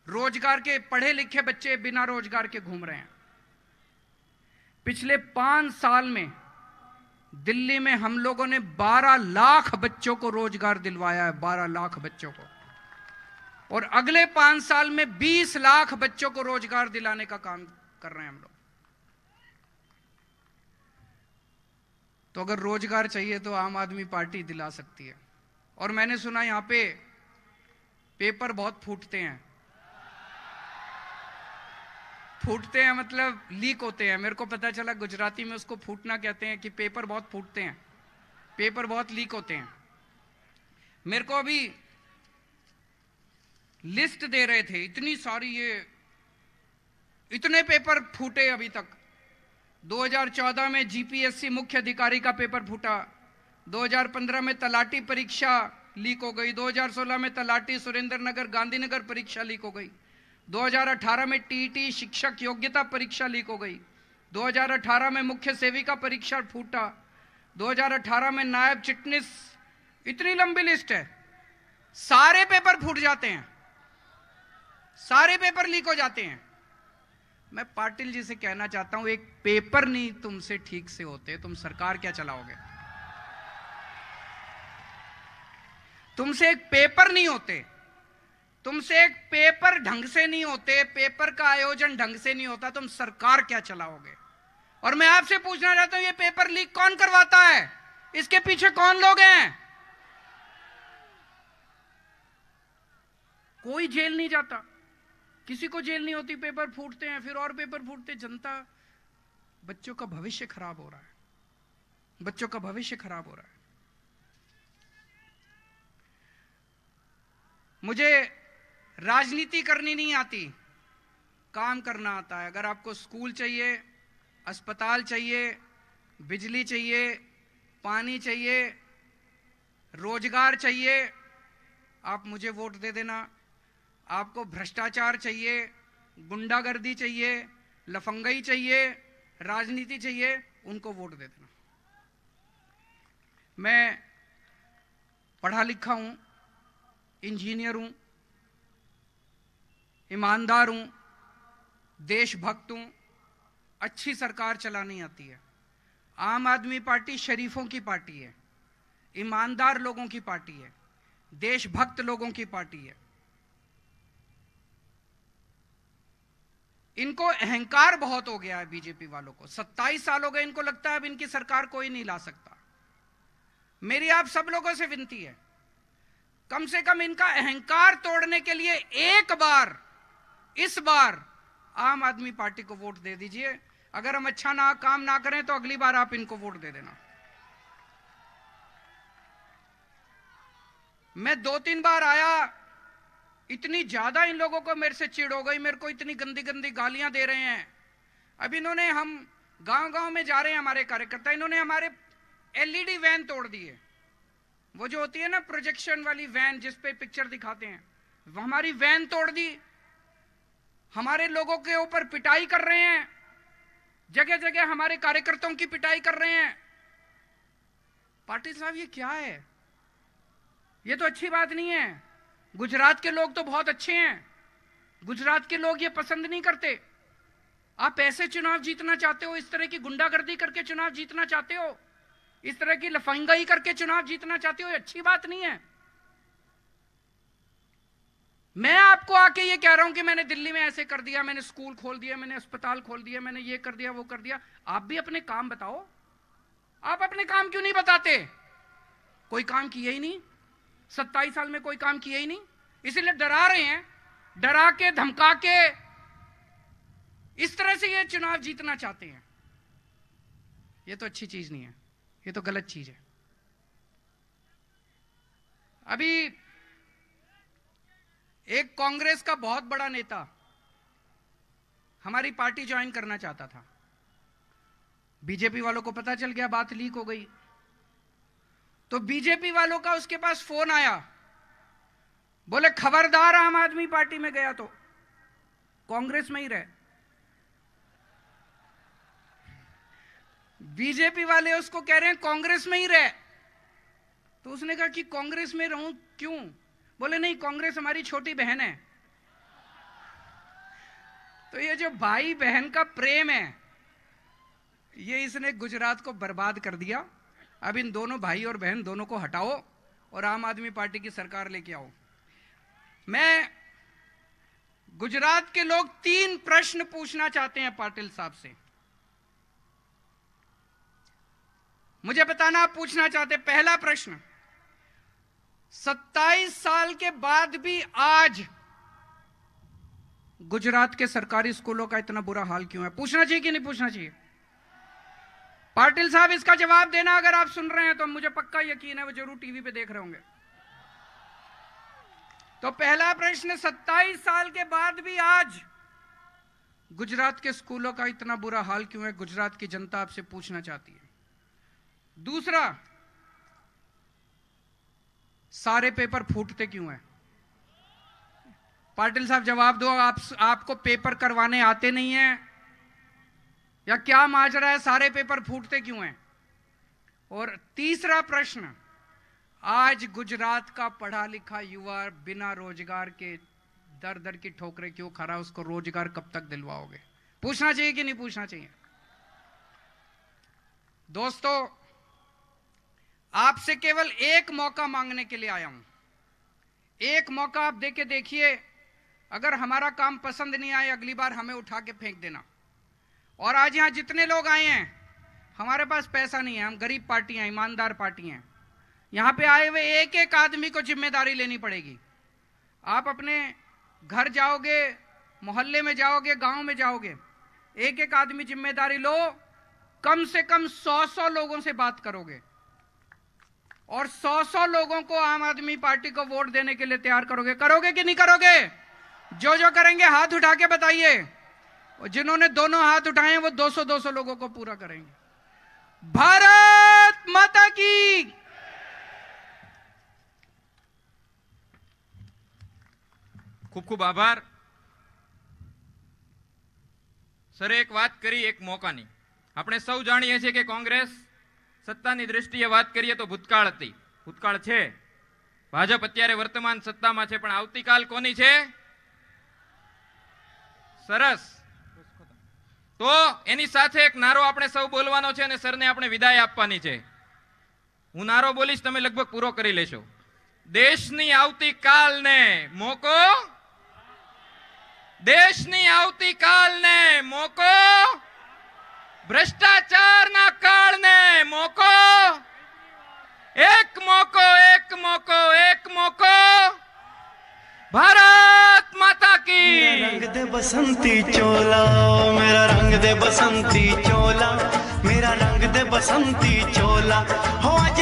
रोजगार के, पढ़े लिखे बच्चे बिना रोजगार के घूम रहे हैं। पिछले 5 साल में दिल्ली में हम लोगों ने 12 लाख बच्चों को रोजगार दिलवाया है, 12 लाख बच्चों को, और अगले 5 साल में 20 लाख बच्चों को रोजगार दिलाने का काम कर रहे हैं हम लोग। तो अगर रोजगार चाहिए तो आम आदमी पार्टी दिला सकती है। और मैंने सुना यहां पे पेपर बहुत फूटते हैं, फूटते हैं मतलब लीक होते हैं। मेरे को पता चला गुजराती में उसको फूटना कहते हैं, कि पेपर बहुत फूटते हैं, पेपर बहुत लीक होते हैं। मेरे को अभी लिस्ट दे रहे थे, इतनी सारी, ये इतने पेपर फूटे अभी तक। 2014 में जीपीएससी मुख्य अधिकारी का पेपर फूटा, 2015 में तलाटी परीक्षा लीक हो गई, 2016 में तलाटी सुरेंद्र नगर गांधीनगर परीक्षा लीक हो गई, 2018 में टीईटी शिक्षक योग्यता परीक्षा लीक हो गई, 2018 में मुख्य सेविका परीक्षा फूटा, 2018 में नायब चिटनीस, इतनी लंबी लिस्ट है, सारे पेपर फूट जाते हैं। सारे पेपर लीक हो जाते हैं। मैं पाटिल जी से कहना चाहता हूं, एक पेपर नहीं तुमसे ठीक से होते, तुम सरकार क्या चलाओगे? तुमसे एक पेपर नहीं होते, तुमसे एक पेपर ढंग से नहीं होते, पेपर का आयोजन ढंग से नहीं होता, तुम सरकार क्या चलाओगे? और मैं आपसे पूछना चाहता हूं, ये पेपर लीक कौन करवाता है? इसके पीछे कौन लोग हैं? कोई जेल नहीं जाता, किसी को जेल नहीं होती, पेपर फूटते हैं, फिर और पेपर फूटते, जनता, बच्चों का भविष्य खराब हो रहा है, बच्चों का भविष्य खराब हो रहा है। मुझे राजनीति करनी नहीं आती, काम करना आता है। अगर आपको स्कूल चाहिए, अस्पताल चाहिए, बिजली चाहिए, पानी चाहिए, रोजगार चाहिए, आप मुझे वोट दे देना। आपको भ्रष्टाचार चाहिए, गुंडागर्दी चाहिए, लफंगई चाहिए, राजनीति चाहिए, उनको वोट दे देना। मैं पढ़ा लिखा हूं, इंजीनियर हूं, ईमानदार हूं, देशभक्त हूं, अच्छी सरकार चलानी आती है। आम आदमी पार्टी शरीफों की पार्टी है, ईमानदार लोगों की पार्टी है, देशभक्त लोगों की पार्टी है। इनको अहंकार बहुत हो गया है बीजेपी वालों को। 27 साल हो गए, इनको लगता है अब इनकी सरकार कोई नहीं ला सकता। मेरी आप सब लोगों से विनती है, कम से कम इनका अहंकार तोड़ने के लिए एक बार, इस बार आम आदमी पार्टी को वोट दे दीजिए। अगर हम अच्छा काम ना करें तो अगली बार आप इनको वोट दे देना। मैं 2-3 बार आया, इतनी ज्यादा इन लोगों को मेरे से चिढ़ हो गई, मेरे को इतनी गंदी गंदी गालियां दे रहे हैं। अब इन्होंने, हम गांव गांव में जा रहे हैं हमारे कार्यकर्ता, इन्होंने हमारे एलईडी वैन तोड़ दी है। वो जो होती है ना प्रोजेक्शन वाली वैन जिस पे पिक्चर दिखाते हैं, वो हमारी वैन तोड़ दी। हमारे लोगों के ऊपर पिटाई कर रहे हैं, जगह जगह हमारे कार्यकर्ताओं की पिटाई कर रहे हैं। पाटिल साहब, ये क्या है? ये तो अच्छी बात नहीं है। गुजरात के लोग तो बहुत अच्छे हैं, गुजरात के लोग ये पसंद नहीं करते। आप ऐसे चुनाव जीतना चाहते हो, इस तरह की गुंडागर्दी करके चुनाव जीतना चाहते हो, इस तरह की लफंगाई करके चुनाव जीतना चाहते हो, ये अच्छी बात नहीं है। मैं आपको आके ये कह रहा हूं कि मैंने दिल्ली में ऐसे कर दिया, मैंने स्कूल खोल दिया, मैंने अस्पताल खोल दिया, मैंने ये कर दिया, वो कर दिया। आप भी अपने काम बताओ। आप अपने काम क्यों नहीं बताते? कोई काम किया ही नहीं, 27 साल में कोई काम किया ही नहीं, इसीलिए डरा रहे हैं। डरा के, धमका के, इस तरह से ये चुनाव जीतना चाहते हैं। ये तो अच्छी चीज नहीं है, ये तो गलत चीज है। अभी एक कांग्रेस का बहुत बड़ा नेता हमारी पार्टी ज्वाइन करना चाहता था। बीजेपी वालों को पता चल गया, बात लीक हो गई, तो बीजेपी वालों का उसके पास फोन आया, बोले खबरदार आम आदमी पार्टी में गया तो कांग्रेस में ही रहे। बीजेपी वाले उसको कह रहे हैं कांग्रेस में ही रहे। तो उसने कहा कि कांग्रेस में रहूं क्यों? बोले नहीं, कांग्रेस हमारी छोटी बहन है। तो ये जो भाई बहन का प्रेम है, ये इसने गुजरात को बर्बाद कर दिया। अब इन दोनों भाई और बहन दोनों को हटाओ और आम आदमी पार्टी की सरकार लेके आओ। मैं गुजरात के लोग 3 प्रश्न पूछना चाहते हैं पाटिल साहब से। मुझे बताना आप पूछना चाहते। पहला प्रश्न, 27 साल के बाद भी आज गुजरात के सरकारी स्कूलों का इतना बुरा हाल क्यों है? पूछना चाहिए कि नहीं पूछना चाहिए? पाटिल साहब इसका जवाब देना। अगर आप सुन रहे हैं तो मुझे पक्का यकीन है वो जरूर टीवी पे देख रहे होंगे। तो पहला प्रश्न, 27 साल के बाद भी आज गुजरात के स्कूलों का इतना बुरा हाल क्यों है? गुजरात की जनता आपसे पूछना चाहती है। दूसरा, सारे पेपर फूटते क्यों हैं? पाटिल साहब जवाब दो। आपको पेपर करवाने आते नहीं हैं या क्या माजरा है? सारे पेपर फूटते क्यों हैं? और तीसरा प्रश्न, आज गुजरात का पढ़ा लिखा युवा बिना रोजगार के दर दर की ठोकरें क्यों खा रहा है, उसको रोजगार कब तक दिलवाओगे? पूछना चाहिए कि नहीं पूछना चाहिए? दोस्तों, आपसे केवल एक मौका मांगने के लिए आया हूं। एक मौका आप देके देखिए, अगर हमारा काम पसंद नहीं आए अगली बार हमें उठा के फेंक देना। और आज यहां जितने लोग आए हैं, हमारे पास पैसा नहीं है, हम गरीब पार्टी हैं, ईमानदार पार्टी हैं। यहां पे आए हुए एक एक आदमी को जिम्मेदारी लेनी पड़ेगी। आप अपने घर जाओगे, मोहल्ले में जाओगे, गांव में जाओगे, एक एक आदमी जिम्मेदारी लो, कम से कम 100 लोगों से बात करोगे और 100 लोगों को आम आदमी पार्टी को वोट देने के लिए तैयार करोगे। करोगे कि नहीं करोगे? जो करेंगे हाथ उठा के बताइए। और जिन्होंने दोनों हाथ उठाए हैं वो 200 लोगों को पूरा करेंगे। भारत माता की।
ખૂબ ખૂબ આભાર. સરે એક વાત કરી એક મોકાની. આપણે સૌ જાણીએ છીએ કે કોંગ્રેસ સત્તાની દૃષ્ટિએ વાત કરીએ તો ભૂતકાળ હતી, ભૂતકાળ છે. ભાજપ અત્યારે વર્તમાન સત્તામાં છે, પણ આવતીકાલ કોની છે? સરસ. તો એની સાથે એક નારો આપણે સૌ બોલવાનો છે અને સરને આપણે વિદાય આપવાની છે. હું નારો બોલીશ, તમે લગભગ પૂરો કરી લેશો. દેશની આવતીકાલને મોકો, દેશની આવતીકાલને મોકો, ભ્રષ્ટાચારના કાળને મોકો, એક મોકો, એક મોકો, એક મોકો. ભારત માતા કી.
रंग दे बसंती चोला, मेरा रंग दे बसंती चोला, मेरा रंग दे बसंती चोला हो आज